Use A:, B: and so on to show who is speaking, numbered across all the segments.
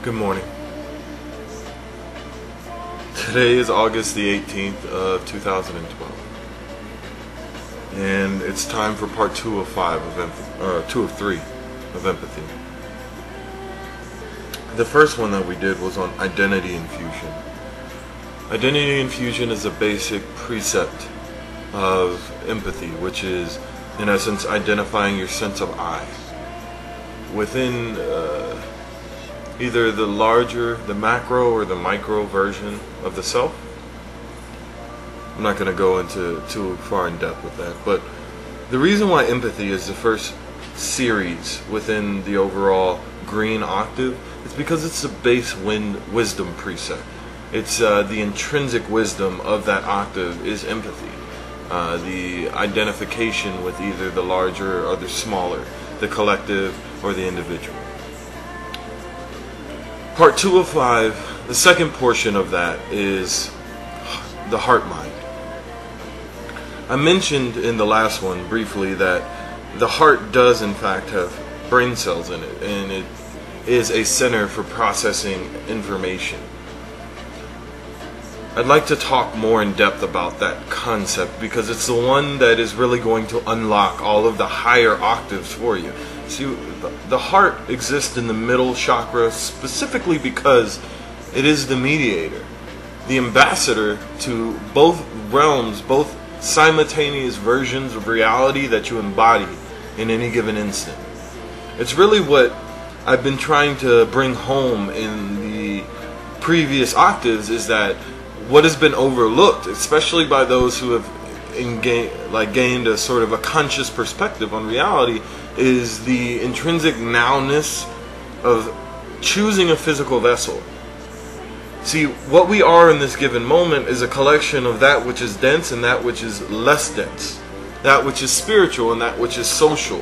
A: Good morning. Today is August the 18th of 2012. And it's time for part 2 of 3 of empathy. The first one that we did was on identity infusion. Identity infusion is a basic precept of empathy, which is, in essence, identifying your sense of I within either the larger, the macro, or the micro version of the self. I'm not going to go into too far in depth with that, but the reason why empathy is the first series within the overall green octave is because it's the base wisdom precept. It's the intrinsic wisdom of that octave is empathy. The identification with either the larger or the smaller, the collective or the individual. Part 2 of 5, the second portion of that is the heart-mind. I mentioned in the last one briefly that the heart does in fact have brain cells in it, and it is a center for processing information. I'd like to talk more in depth about that concept because it's the one that is really going to unlock all of the higher octaves for you. See, the heart exists in the middle chakra specifically because it is the mediator, the ambassador to both realms, both simultaneous versions of reality that you embody in any given instant. It's really what I've been trying to bring home in the previous octaves, is that what has been overlooked, especially by those who have gained a sort of a conscious perspective on reality, is the intrinsic nowness of choosing a physical vessel. See, what we are in this given moment is a collection of that which is dense and that which is less dense, that which is spiritual and that which is social.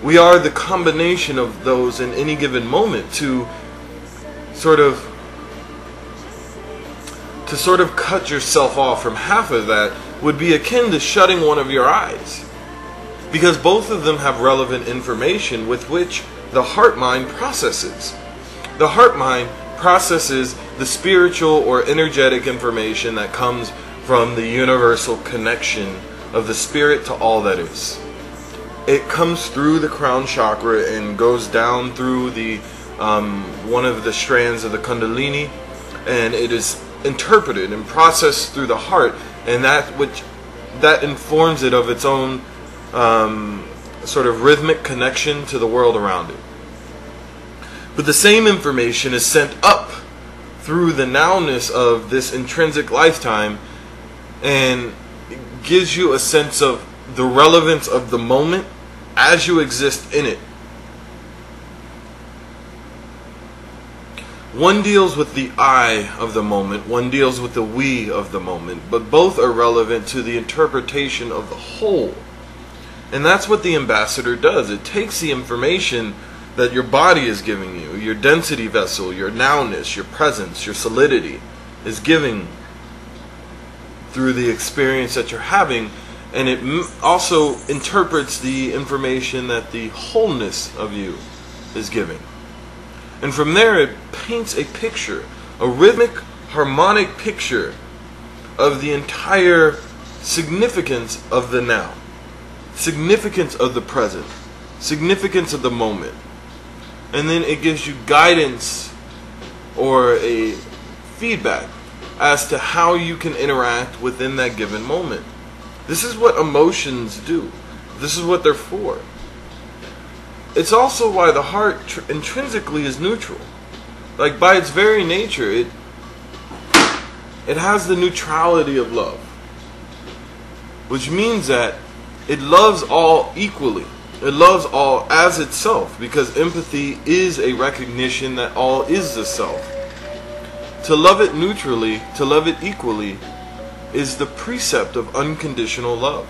A: We are the combination of those in any given moment. To sort of cut yourself off from half of that would be akin to shutting one of your eyes, because both of them have relevant information with which the heart-mind processes. The heart-mind processes the spiritual or energetic information that comes from the universal connection of the spirit to all that is. It comes through the crown chakra and goes down through the one of the strands of the kundalini, and it is interpreted and processed through the heart, and that informs it of its own sort of rhythmic connection to the world around it. But the same information is sent up through the nowness of this intrinsic lifetime and gives you a sense of the relevance of the moment as you exist in it. One deals with the I of the moment, one deals with the we of the moment, but both are relevant to the interpretation of the whole. And that's what the ambassador does. It takes the information that your body is giving you, your density vessel, your nowness, your presence, your solidity, is giving through the experience that you're having, and it also interprets the information that the wholeness of you is giving. And from there it paints a picture, a rhythmic, harmonic picture of the entire significance of the now, significance of the present, significance of the moment. And then it gives you guidance or a feedback as to how you can interact within that given moment. This is what emotions do. This is what they're for. It's also why the heart intrinsically is neutral. Like, by its very nature, it has the neutrality of love, which means that it loves all equally. It loves all as itself, because empathy is a recognition that all is the self. To love it neutrally, to love it equally, is the precept of unconditional love.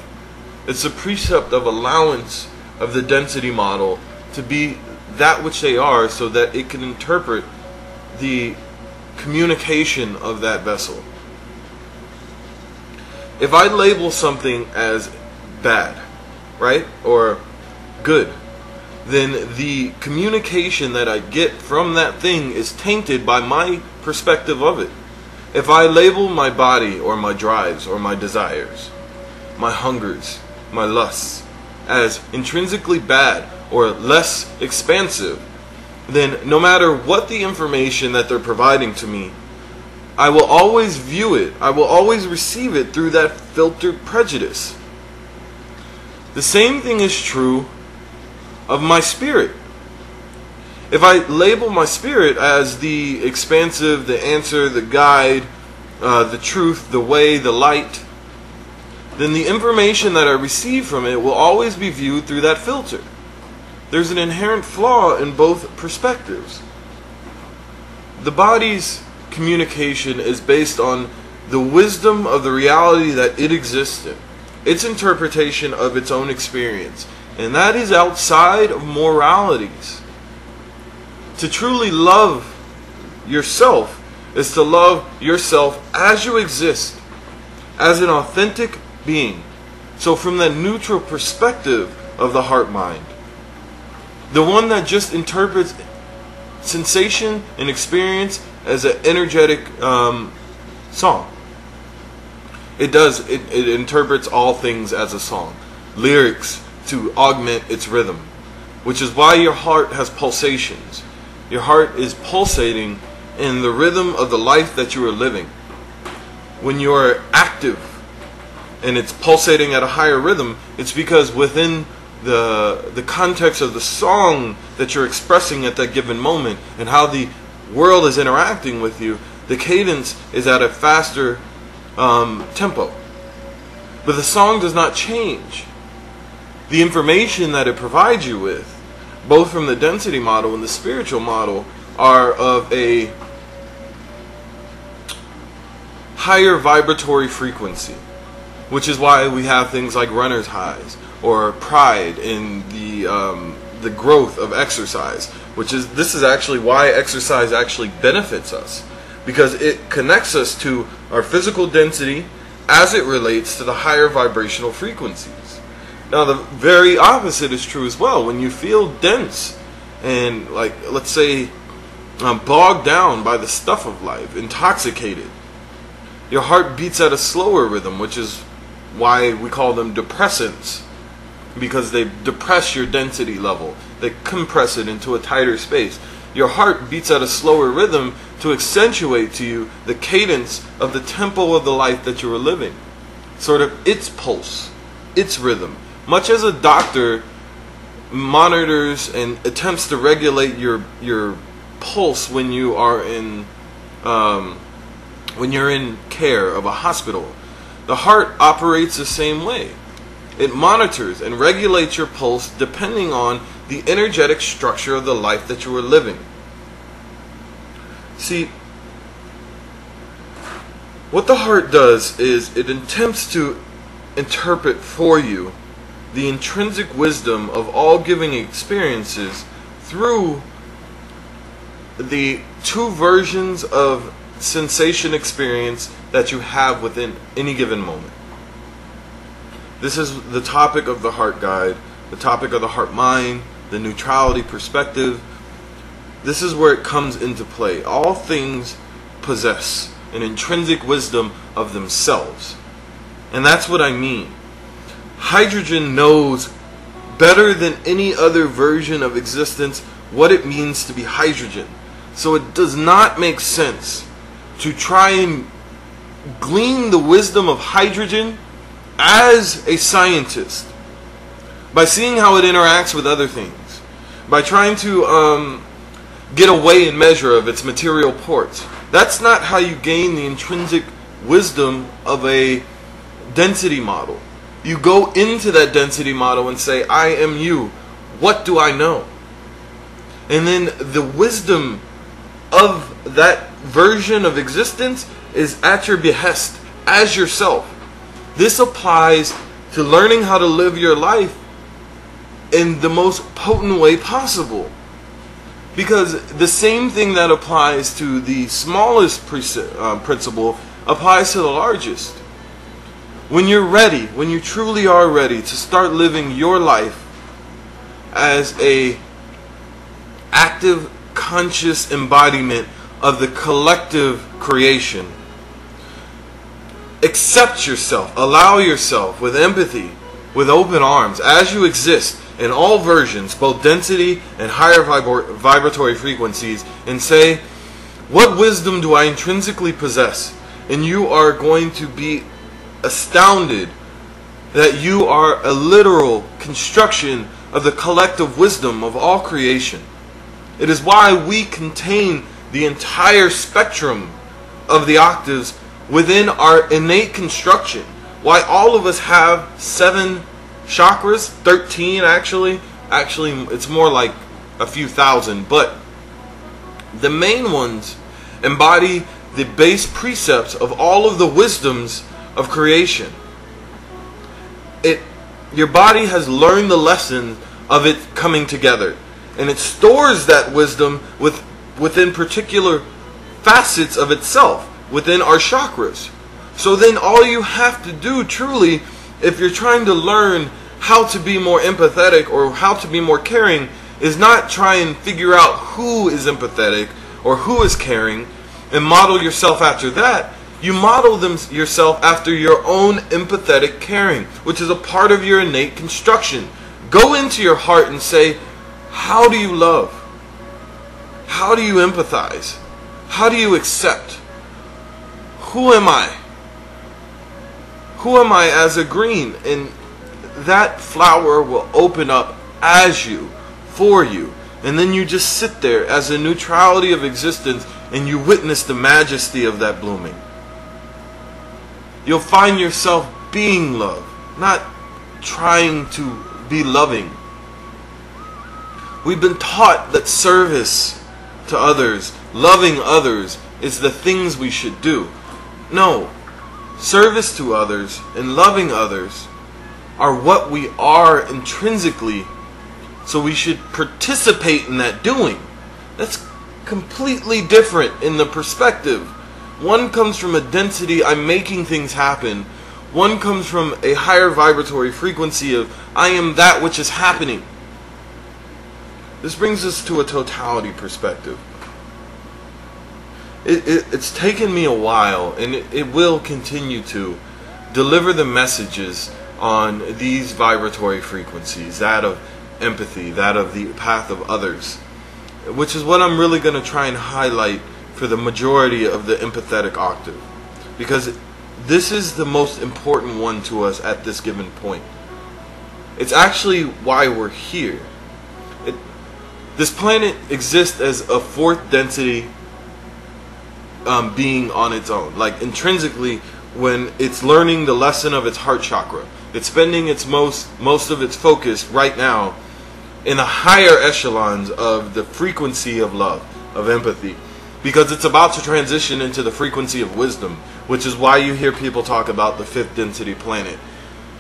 A: It's the precept of allowance of the density model to be that which they are, so that it can interpret the communication of that vessel. If I label something as bad, right, or good, then the communication that I get from that thing is tainted by my perspective of it. If I label my body or my drives or my desires, my hungers, my lusts, as intrinsically bad or less expansive, then no matter what the information that they're providing to me, I will always view it, I will always receive it through that filtered prejudice. The same thing is true of my spirit. If I label my spirit as the expansive, the answer, the guide, the truth, the way, the light, then the information that I receive from it will always be viewed through that filter. There's an inherent flaw in both perspectives. The body's communication is based on the wisdom of the reality that it exists in, its interpretation of its own experience, and that is outside of moralities. To truly love yourself is to love yourself as you exist, as an authentic being. So from that neutral perspective of the heart-mind, the one that just interprets sensation and experience as an energetic song. It interprets all things as a song. Lyrics to augment its rhythm, which is why your heart has pulsations. Your heart is pulsating in the rhythm of the life that you are living. When you are active and it's pulsating at a higher rhythm, it's because within the context of the song that you're expressing at that given moment and how the world is interacting with you, the cadence is at a faster tempo. But the song does not change. The information that it provides you with, both from the density model and the spiritual model, are of a higher vibratory frequency, which is why we have things like runner's highs or pride in the growth of exercise, this is actually why exercise actually benefits us, because it connects us to our physical density as it relates to the higher vibrational frequencies. Now the very opposite is true as well. When you feel dense and, like, let's say bogged down by the stuff of life, intoxicated, your heart beats at a slower rhythm, which is why we call them depressants, because they depress your density level. They compress it into a tighter space. Your heart beats at a slower rhythm to accentuate to you the cadence of the tempo of the life that you are living. Sort of its pulse, its rhythm. Much as a doctor monitors and attempts to regulate your pulse when you are in when you're in care of a hospital, the heart operates the same way. It monitors and regulates your pulse depending on the energetic structure of the life that you are living. See, what the heart does is it attempts to interpret for you the intrinsic wisdom of all giving experiences through the two versions of sensation experience that you have within any given moment. This is the topic of the heart guide, the topic of the heart mind, the neutrality perspective. This is where it comes into play. All things possess an intrinsic wisdom of themselves. And that's what I mean. Hydrogen knows better than any other version of existence what it means to be hydrogen. So it does not make sense to try and glean the wisdom of hydrogen as a scientist by seeing how it interacts with other things, by trying to get a weigh and measure of its material parts. That's not how you gain the intrinsic wisdom of a density model. You go into that density model and say, I am you. What do I know? And then the wisdom of that version of existence is at your behest as yourself. This applies to learning how to live your life in the most potent way possible. Because the same thing that applies to the smallest principle applies to the largest. When you're ready, when you truly are ready to start living your life as a active, conscious embodiment of the collective creation. Accept yourself, allow yourself with empathy, with open arms, as you exist in all versions, both density and higher vibratory frequencies, and say, what wisdom do I intrinsically possess? And you are going to be astounded that you are a literal construction of the collective wisdom of all creation. It is why we contain the entire spectrum of the octaves within our innate construction. Why all of us have 7 chakras, 13 actually. Actually, it's more like a few thousand, but the main ones embody the base precepts of all of the wisdoms of creation. Your body has learned the lesson of it coming together, and it stores that wisdom within particular facets of itself, within our chakras. So then all you have to do truly, if you're trying to learn how to be more empathetic or how to be more caring, is not try and figure out who is empathetic or who is caring and model yourself after that. You model yourself after your own empathetic caring, which is a part of your innate construction. Go into your heart and say, how do you love? How do you empathize? How do you accept? Who am I? Who am I as a green? And that flower will open up as you, for you. And then you just sit there as a neutrality of existence and you witness the majesty of that blooming. You'll find yourself being love, not trying to be loving. We've been taught that service to others, loving others, is the things we should do. No, service to others and loving others are what we are intrinsically, so we should participate in that doing. That's completely different in the perspective. One comes from a density, I'm making things happen. One comes from a higher vibratory frequency of I am that which is happening. This brings us to a totality perspective. It's taken me a while, and it will continue to deliver the messages on these vibratory frequencies, that of empathy, that of the path of others, which is what I'm really going to try and highlight for the majority of the empathetic octave, because this is the most important one to us at this given point. It's actually why we're here. This planet exists as a 4th density being on its own. Like intrinsically, when it's learning the lesson of its heart chakra, it's spending its most of its focus right now in the higher echelons of the frequency of love, of empathy, because it's about to transition into the frequency of wisdom, which is why you hear people talk about the 5th density planet.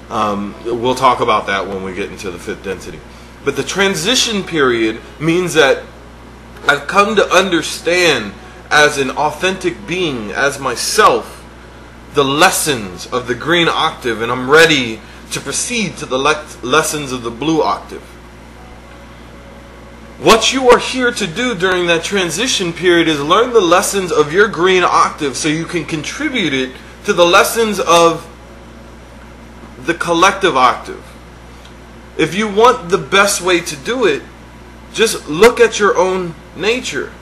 A: We'll talk about that when we get into the 5th density. But the transition period means that I've come to understand as an authentic being, as myself, the lessons of the green octave, and I'm ready to proceed to the lessons of the blue octave. What you are here to do during that transition period is learn the lessons of your green octave so you can contribute it to the lessons of the collective octave. If you want the best way to do it, just look at your own nature.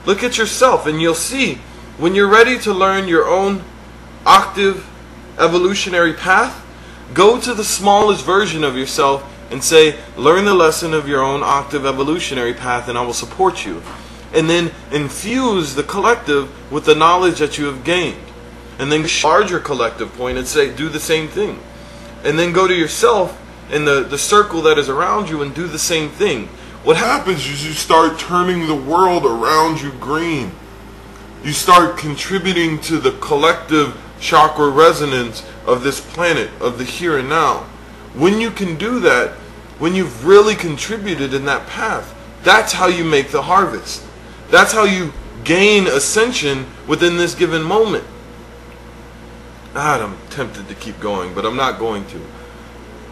A: Look at yourself and you'll see when you're ready to learn your own octave evolutionary path, go to the smallest version of yourself and say, learn the lesson of your own octave evolutionary path and I will support you. And then infuse the collective with the knowledge that you have gained. And then larger collective point and say, do the same thing. And then go to yourself and the circle that is around you and do the same thing. What happens is you start turning the world around you green. You start contributing to the collective chakra resonance of this planet, of the here and now. When you can do that, when you've really contributed in that path, that's how you make the harvest. That's how you gain ascension within this given moment. I'm tempted to keep going, but I'm not going to.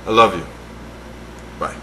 A: I love you. Bye.